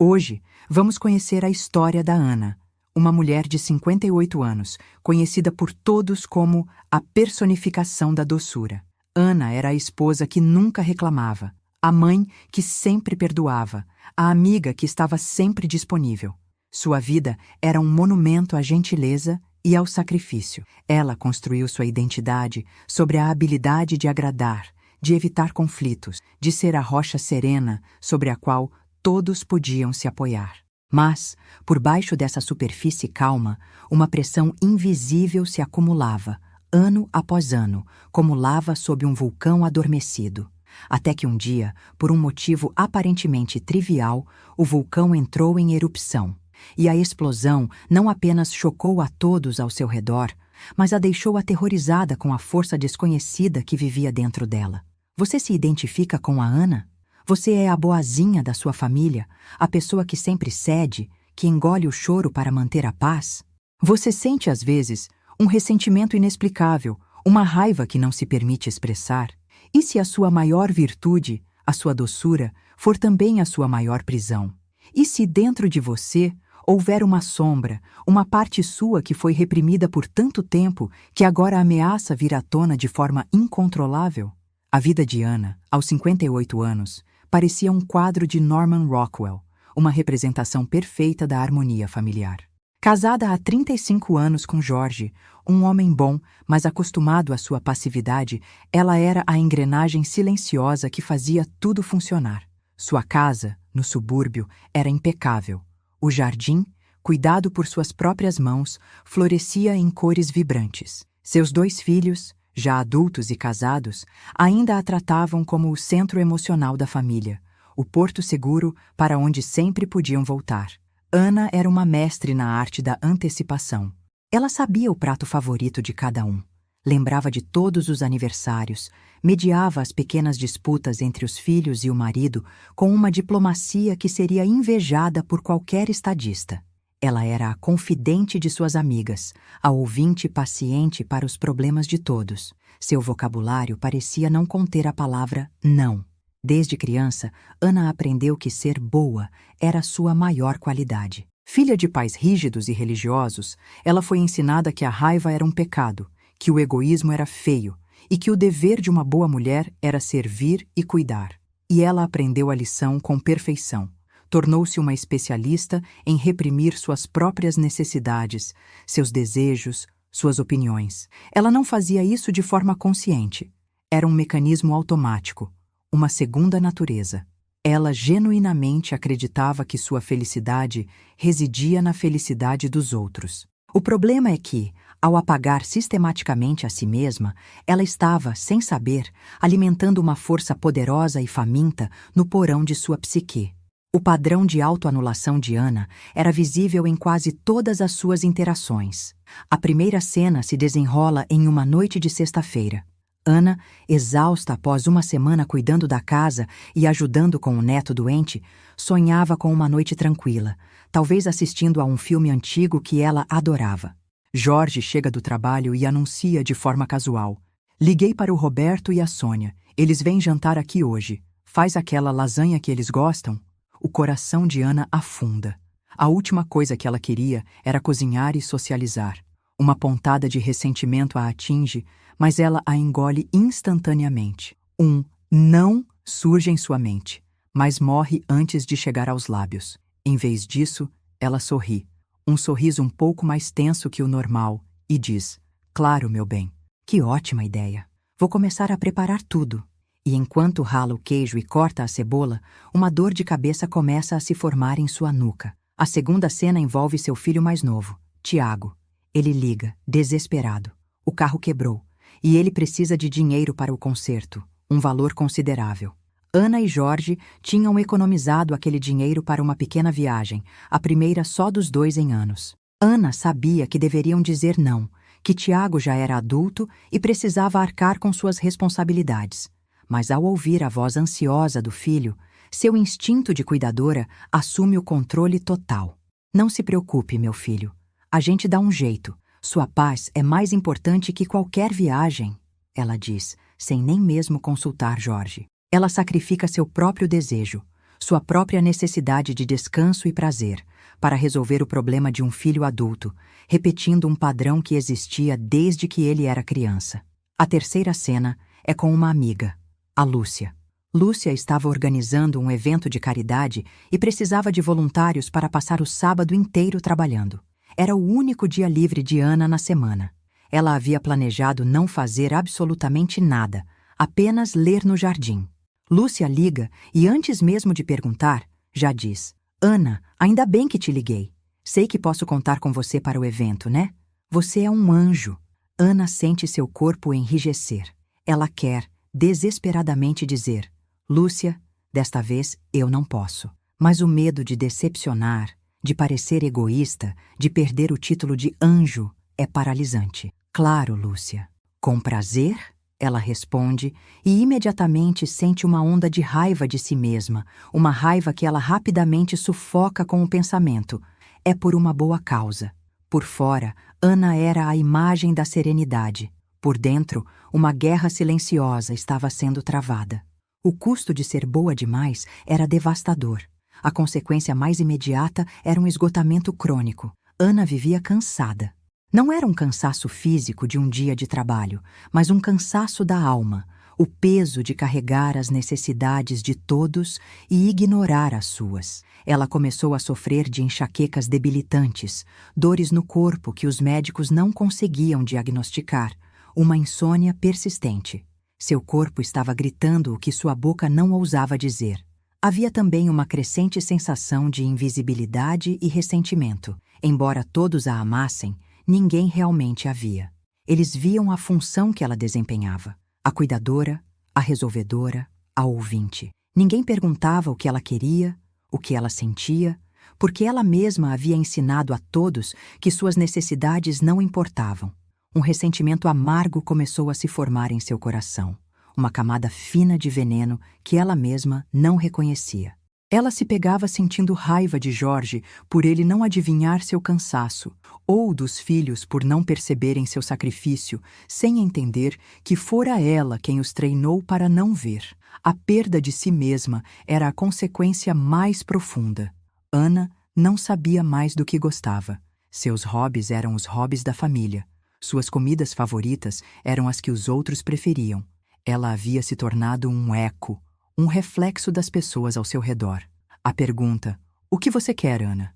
Hoje, vamos conhecer a história da Ana, uma mulher de 58 anos, conhecida por todos como a personificação da doçura. Ana era a esposa que nunca reclamava, a mãe que sempre perdoava, a amiga que estava sempre disponível. Sua vida era um monumento à gentileza e ao sacrifício. Ela construiu sua identidade sobre a habilidade de agradar, de evitar conflitos, de ser a rocha serena sobre a qual todos podiam se apoiar. Mas, por baixo dessa superfície calma, uma pressão invisível se acumulava, ano após ano, como lava sob um vulcão adormecido. Até que um dia, por um motivo aparentemente trivial, o vulcão entrou em erupção. E a explosão não apenas chocou a todos ao seu redor, mas a deixou aterrorizada com a força desconhecida que vivia dentro dela. Você se identifica com a Ana? Você é a boazinha da sua família, a pessoa que sempre cede, que engole o choro para manter a paz? Você sente, às vezes, um ressentimento inexplicável, uma raiva que não se permite expressar? E se a sua maior virtude, a sua doçura, for também a sua maior prisão? E se dentro de você houver uma sombra, uma parte sua que foi reprimida por tanto tempo que agora ameaça vir à tona de forma incontrolável? A vida de Ana, aos 58 anos, parecia um quadro de Norman Rockwell, uma representação perfeita da harmonia familiar. Casada há 35 anos com Jorge, um homem bom, mas acostumado à sua passividade, ela era a engrenagem silenciosa que fazia tudo funcionar. Sua casa, no subúrbio, era impecável. O jardim, cuidado por suas próprias mãos, florescia em cores vibrantes. Seus 2 filhos, já adultos e casados, ainda a tratavam como o centro emocional da família, o porto seguro para onde sempre podiam voltar. Ana era uma mestre na arte da antecipação. Ela sabia o prato favorito de cada um, lembrava de todos os aniversários, mediava as pequenas disputas entre os filhos e o marido com uma diplomacia que seria invejada por qualquer estadista. Ela era a confidente de suas amigas, a ouvinte paciente para os problemas de todos. Seu vocabulário parecia não conter a palavra não. Desde criança, Ana aprendeu que ser boa era sua maior qualidade. Filha de pais rígidos e religiosos, ela foi ensinada que a raiva era um pecado, que o egoísmo era feio e que o dever de uma boa mulher era servir e cuidar. E ela aprendeu a lição com perfeição. Tornou-se uma especialista em reprimir suas próprias necessidades, seus desejos, suas opiniões. Ela não fazia isso de forma consciente. Era um mecanismo automático, uma segunda natureza. Ela genuinamente acreditava que sua felicidade residia na felicidade dos outros. O problema é que, ao apagar sistematicamente a si mesma, ela estava, sem saber, alimentando uma força poderosa e faminta no porão de sua psique. O padrão de autoanulação de Ana era visível em quase todas as suas interações. A primeira cena se desenrola em uma noite de sexta-feira. Ana, exausta após uma semana cuidando da casa e ajudando com o neto doente, sonhava com uma noite tranquila, talvez assistindo a um filme antigo que ela adorava. Jorge chega do trabalho e anuncia de forma casual: "Liguei para o Roberto e a Sônia. Eles vêm jantar aqui hoje. Faz aquela lasanha que eles gostam?" O coração de Ana afunda. A última coisa que ela queria era cozinhar e socializar. Uma pontada de ressentimento a atinge, mas ela a engole instantaneamente. Um não surge em sua mente, mas morre antes de chegar aos lábios. Em vez disso, ela sorri. Um sorriso um pouco mais tenso que o normal, e diz: "Claro, meu bem. Que ótima ideia. Vou começar a preparar tudo." E enquanto rala o queijo e corta a cebola, uma dor de cabeça começa a se formar em sua nuca. A segunda cena envolve seu filho mais novo, Tiago. Ele liga, desesperado. O carro quebrou, e ele precisa de dinheiro para o conserto, um valor considerável. Ana e Jorge tinham economizado aquele dinheiro para uma pequena viagem, a primeira só dos 2 em anos. Ana sabia que deveriam dizer não, que Tiago já era adulto e precisava arcar com suas responsabilidades. Mas ao ouvir a voz ansiosa do filho, seu instinto de cuidadora assume o controle total. "Não se preocupe, meu filho. A gente dá um jeito. Sua paz é mais importante que qualquer viagem", ela diz, sem nem mesmo consultar Jorge. Ela sacrifica seu próprio desejo, sua própria necessidade de descanso e prazer, para resolver o problema de um filho adulto, repetindo um padrão que existia desde que ele era criança. A terceira cena é com uma amiga, a Lúcia. Lúcia estava organizando um evento de caridade e precisava de voluntários para passar o sábado inteiro trabalhando. Era o único dia livre de Ana na semana. Ela havia planejado não fazer absolutamente nada, apenas ler no jardim. Lúcia liga e, antes mesmo de perguntar, já diz: Ana, ainda bem que te liguei. Sei que posso contar com você para o evento, né? Você é um anjo. Ana sente seu corpo enrijecer. Ela quer, desesperadamente, dizer: Lúcia, desta vez eu não posso. Mas o medo de decepcionar, de parecer egoísta, de perder o título de anjo, é paralisante. Claro, Lúcia. Com prazer? Ela responde e imediatamente sente uma onda de raiva de si mesma, uma raiva que ela rapidamente sufoca com o pensamento. É por uma boa causa. Por fora, Ana era a imagem da serenidade. Por dentro, uma guerra silenciosa estava sendo travada. O custo de ser boa demais era devastador. A consequência mais imediata era um esgotamento crônico. Ana vivia cansada. Não era um cansaço físico de um dia de trabalho, mas um cansaço da alma, o peso de carregar as necessidades de todos e ignorar as suas. Ela começou a sofrer de enxaquecas debilitantes, dores no corpo que os médicos não conseguiam diagnosticar, uma insônia persistente. Seu corpo estava gritando o que sua boca não ousava dizer. Havia também uma crescente sensação de invisibilidade e ressentimento. Embora todos a amassem, ninguém realmente a via. Eles viam a função que ela desempenhava: a cuidadora, a resolvedora, a ouvinte. Ninguém perguntava o que ela queria, o que ela sentia, porque ela mesma havia ensinado a todos que suas necessidades não importavam. Um ressentimento amargo começou a se formar em seu coração, uma camada fina de veneno que ela mesma não reconhecia. Ela se pegava sentindo raiva de Jorge por ele não adivinhar seu cansaço, ou dos filhos por não perceberem seu sacrifício, sem entender que fora ela quem os treinou para não ver. A perda de si mesma era a consequência mais profunda. Ana não sabia mais do que gostava. Seus hobbies eram os hobbies da família. Suas comidas favoritas eram as que os outros preferiam. Ela havia se tornado um eco, um reflexo das pessoas ao seu redor. A pergunta, "O que você quer, Ana?",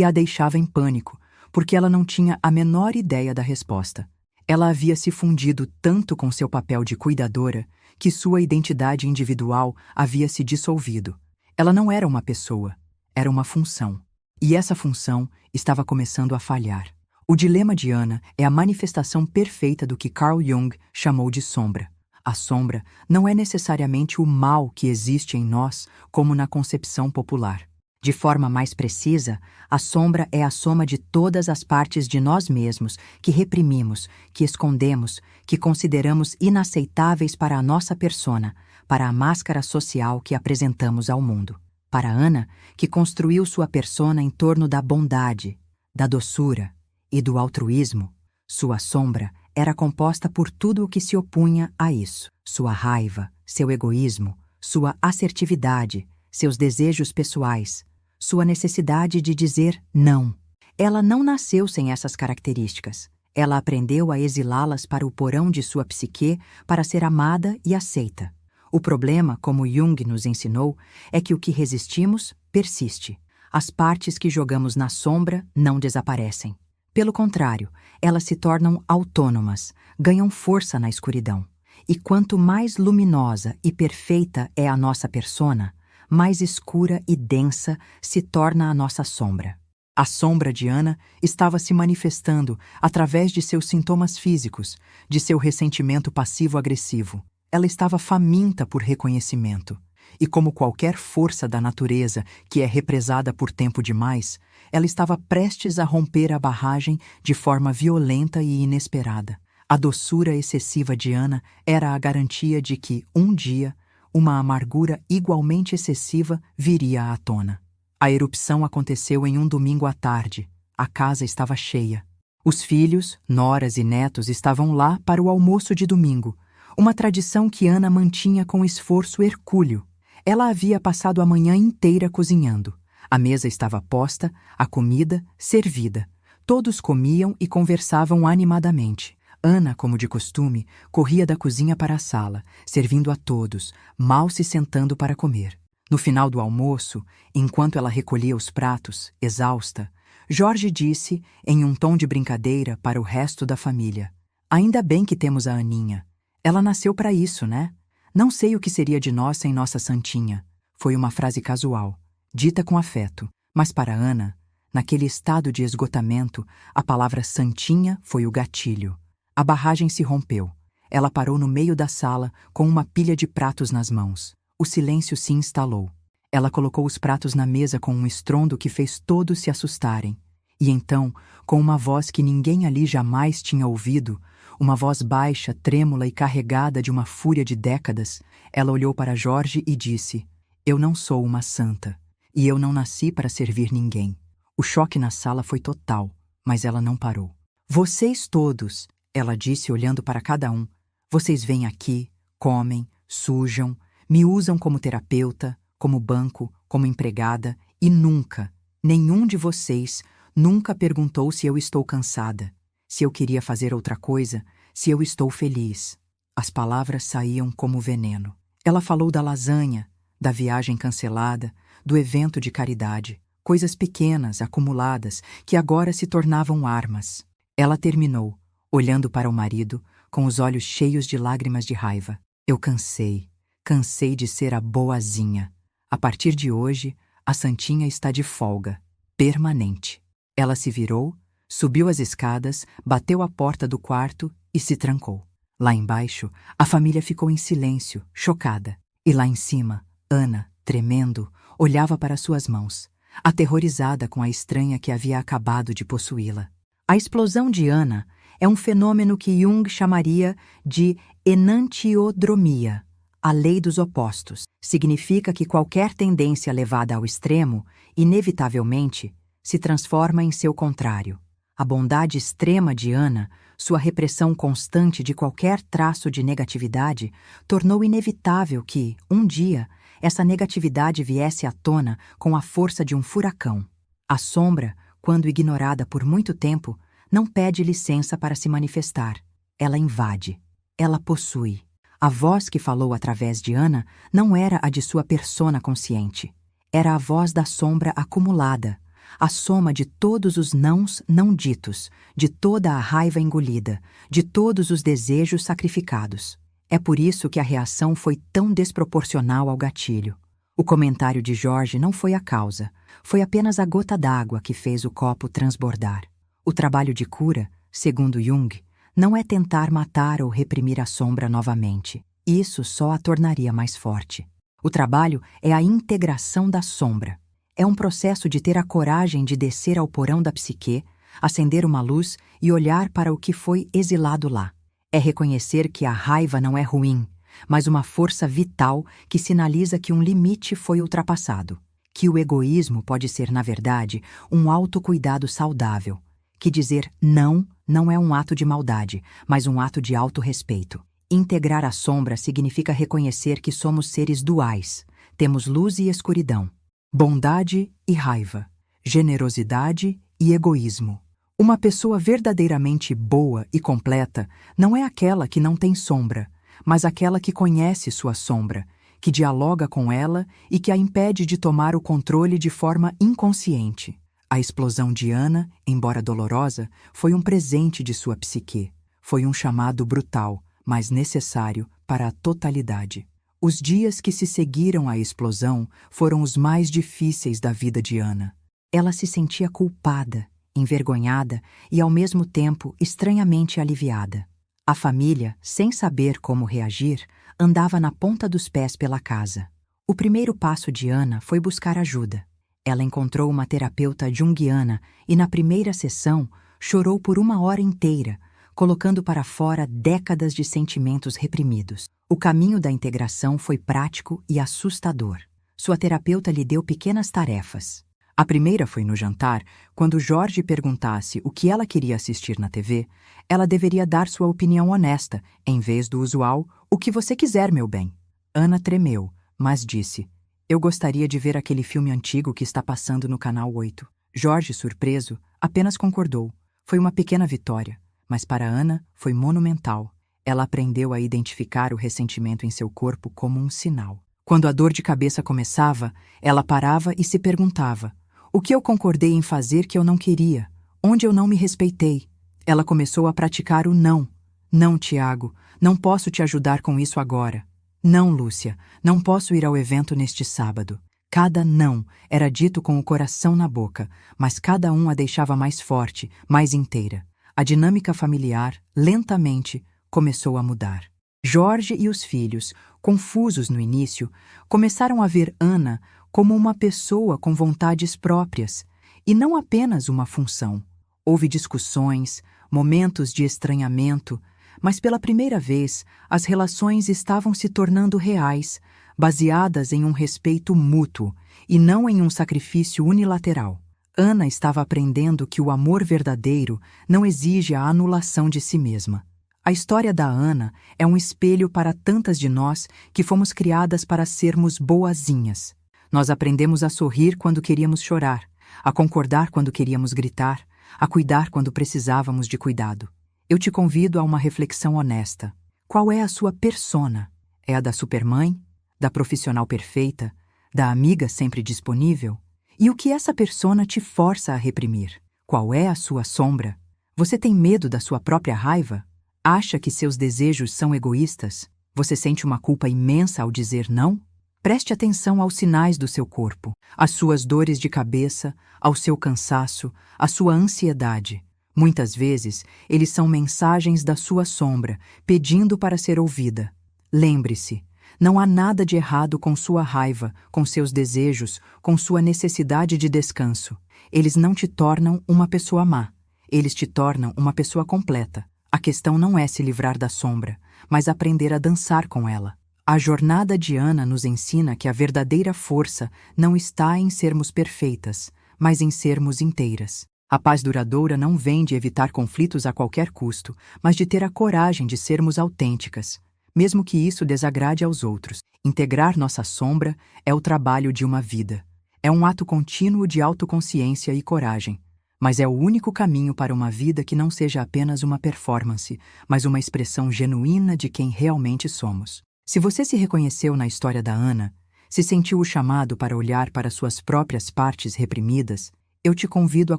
a deixava em pânico, porque ela não tinha a menor ideia da resposta. Ela havia se fundido tanto com seu papel de cuidadora que sua identidade individual havia se dissolvido. Ela não era uma pessoa, era uma função. E essa função estava começando a falhar. O dilema de Ana é a manifestação perfeita do que Carl Jung chamou de sombra. A sombra não é necessariamente o mal que existe em nós, como na concepção popular. De forma mais precisa, a sombra é a soma de todas as partes de nós mesmos que reprimimos, que escondemos, que consideramos inaceitáveis para a nossa persona, para a máscara social que apresentamos ao mundo. Para Ana, que construiu sua persona em torno da bondade, da doçura e do altruísmo, sua sombra era composta por tudo o que se opunha a isso. Sua raiva, seu egoísmo, sua assertividade, seus desejos pessoais, sua necessidade de dizer não. Ela não nasceu sem essas características. Ela aprendeu a exilá-las para o porão de sua psique para ser amada e aceita. O problema, como Jung nos ensinou, é que o que resistimos persiste. As partes que jogamos na sombra não desaparecem. Pelo contrário, elas se tornam autônomas, ganham força na escuridão. E quanto mais luminosa e perfeita é a nossa persona, mais escura e densa se torna a nossa sombra. A sombra de Ana estava se manifestando através de seus sintomas físicos, de seu ressentimento passivo-agressivo. Ela estava faminta por reconhecimento. E como qualquer força da natureza que é represada por tempo demais, ela estava prestes a romper a barragem de forma violenta e inesperada. A doçura excessiva de Ana era a garantia de que, um dia, uma amargura igualmente excessiva viria à tona. A erupção aconteceu em um domingo à tarde. A casa estava cheia. Os filhos, noras e netos estavam lá para o almoço de domingo, uma tradição que Ana mantinha com esforço hercúleo. Ela havia passado a manhã inteira cozinhando. A mesa estava posta, a comida servida. Todos comiam e conversavam animadamente. Ana, como de costume, corria da cozinha para a sala, servindo a todos, mal se sentando para comer. No final do almoço, enquanto ela recolhia os pratos, exausta, Jorge disse, em um tom de brincadeira para o resto da família: "Ainda bem que temos a Aninha. Ela nasceu para isso, né? Não sei o que seria de nós sem nossa Santinha." Foi uma frase casual, dita com afeto, mas para Ana, naquele estado de esgotamento, a palavra Santinha foi o gatilho. A barragem se rompeu. Ela parou no meio da sala com uma pilha de pratos nas mãos. O silêncio se instalou. Ela colocou os pratos na mesa com um estrondo que fez todos se assustarem. E então, com uma voz que ninguém ali jamais tinha ouvido, uma voz baixa, trêmula e carregada de uma fúria de décadas, ela olhou para Jorge e disse: "Eu não sou uma santa, e eu não nasci para servir ninguém." O choque na sala foi total, mas ela não parou. "Vocês todos," ela disse olhando para cada um, "vocês vêm aqui, comem, sujam, me usam como terapeuta, como banco, como empregada, e nunca, nenhum de vocês, nunca perguntou se eu estou cansada, se eu queria fazer outra coisa, se eu estou feliz." As palavras saíam como veneno. Ela falou da lasanha, da viagem cancelada, do evento de caridade, coisas pequenas, acumuladas, que agora se tornavam armas. Ela terminou, olhando para o marido, com os olhos cheios de lágrimas de raiva. "Eu cansei de ser a boazinha. A partir de hoje, a Santinha está de folga, permanente." Ela se virou, subiu as escadas, bateu à porta do quarto e se trancou. Lá embaixo, a família ficou em silêncio, chocada. E lá em cima, Ana, tremendo, olhava para suas mãos, aterrorizada com a estranha que havia acabado de possuí-la. A explosão de Ana é um fenômeno que Jung chamaria de enantiodromia, a lei dos opostos. Significa que qualquer tendência levada ao extremo, inevitavelmente, se transforma em seu contrário. A bondade extrema de Ana, sua repressão constante de qualquer traço de negatividade, tornou inevitável que, um dia, essa negatividade viesse à tona com a força de um furacão. A sombra, quando ignorada por muito tempo, não pede licença para se manifestar. Ela invade. Ela possui. A voz que falou através de Ana não era a de sua persona consciente. Era a voz da sombra acumulada, a soma de todos os nãos não ditos, de toda a raiva engolida, de todos os desejos sacrificados. É por isso que a reação foi tão desproporcional ao gatilho. O comentário de Jorge não foi a causa, foi apenas a gota d'água que fez o copo transbordar. O trabalho de cura, segundo Jung, não é tentar matar ou reprimir a sombra novamente. Isso só a tornaria mais forte. O trabalho é a integração da sombra. É um processo de ter a coragem de descer ao porão da psique, acender uma luz e olhar para o que foi exilado lá. É reconhecer que a raiva não é ruim, mas uma força vital que sinaliza que um limite foi ultrapassado. Que o egoísmo pode ser, na verdade, um autocuidado saudável. Que dizer não é um ato de maldade, mas um ato de autorrespeito. Integrar a sombra significa reconhecer que somos seres duais. Temos luz e escuridão, bondade e raiva, generosidade e egoísmo. Uma pessoa verdadeiramente boa e completa não é aquela que não tem sombra, mas aquela que conhece sua sombra, que dialoga com ela e que a impede de tomar o controle de forma inconsciente. A explosão de Ana, embora dolorosa, foi um presente de sua psique. Foi um chamado brutal, mas necessário para a totalidade. Os dias que se seguiram à explosão foram os mais difíceis da vida de Ana. Ela se sentia culpada, envergonhada e, ao mesmo tempo, estranhamente aliviada. A família, sem saber como reagir, andava na ponta dos pés pela casa. O primeiro passo de Ana foi buscar ajuda. Ela encontrou uma terapeuta junguiana e, na primeira sessão, chorou por 1 hora inteira, colocando para fora décadas de sentimentos reprimidos. O caminho da integração foi prático e assustador. Sua terapeuta lhe deu pequenas tarefas. A primeira foi no jantar, quando Jorge perguntasse o que ela queria assistir na TV, ela deveria dar sua opinião honesta, em vez do usual, "o que você quiser, meu bem." Ana tremeu, mas disse: Eu gostaria de ver aquele filme antigo que está passando no Canal 8. Jorge, surpreso, apenas concordou. Foi uma pequena vitória, mas para Ana foi monumental. Ela aprendeu a identificar o ressentimento em seu corpo como um sinal. Quando a dor de cabeça começava, ela parava e se perguntava: o que eu concordei em fazer que eu não queria? Onde eu não me respeitei? Ela começou a praticar o não. Não, Tiago, não posso te ajudar com isso agora. Não, Lúcia, não posso ir ao evento neste sábado. Cada não era dito com o coração na boca, mas cada um a deixava mais forte, mais inteira. A dinâmica familiar, lentamente, começou a mudar. Jorge e os filhos, confusos no início, começaram a ver Ana como uma pessoa com vontades próprias e não apenas uma função. Houve discussões, momentos de estranhamento, mas pela primeira vez as relações estavam se tornando reais, baseadas em um respeito mútuo e não em um sacrifício unilateral. Ana estava aprendendo que o amor verdadeiro não exige a anulação de si mesma. A história da Ana é um espelho para tantas de nós que fomos criadas para sermos boazinhas. Nós aprendemos a sorrir quando queríamos chorar, a concordar quando queríamos gritar, a cuidar quando precisávamos de cuidado. Eu te convido a uma reflexão honesta. Qual é a sua persona? É a da supermãe? Da profissional perfeita? Da amiga sempre disponível? E o que essa persona te força a reprimir? Qual é a sua sombra? Você tem medo da sua própria raiva? Acha que seus desejos são egoístas? Você sente uma culpa imensa ao dizer não? Preste atenção aos sinais do seu corpo, às suas dores de cabeça, ao seu cansaço, à sua ansiedade. Muitas vezes, eles são mensagens da sua sombra, pedindo para ser ouvida. Lembre-se, não há nada de errado com sua raiva, com seus desejos, com sua necessidade de descanso. Eles não te tornam uma pessoa má. Eles te tornam uma pessoa completa. A questão não é se livrar da sombra, mas aprender a dançar com ela. A jornada de Ana nos ensina que a verdadeira força não está em sermos perfeitas, mas em sermos inteiras. A paz duradoura não vem de evitar conflitos a qualquer custo, mas de ter a coragem de sermos autênticas, mesmo que isso desagrade aos outros. Integrar nossa sombra é o trabalho de uma vida. É um ato contínuo de autoconsciência e coragem, mas é o único caminho para uma vida que não seja apenas uma performance, mas uma expressão genuína de quem realmente somos. Se você se reconheceu na história da Ana, se sentiu o chamado para olhar para suas próprias partes reprimidas, eu te convido a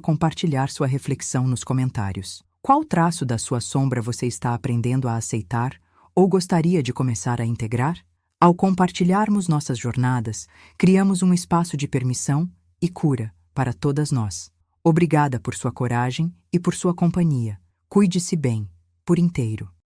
compartilhar sua reflexão nos comentários. Qual traço da sua sombra você está aprendendo a aceitar ou gostaria de começar a integrar? Ao compartilharmos nossas jornadas, criamos um espaço de permissão e cura para todas nós. Obrigada por sua coragem e por sua companhia. Cuide-se bem, por inteiro.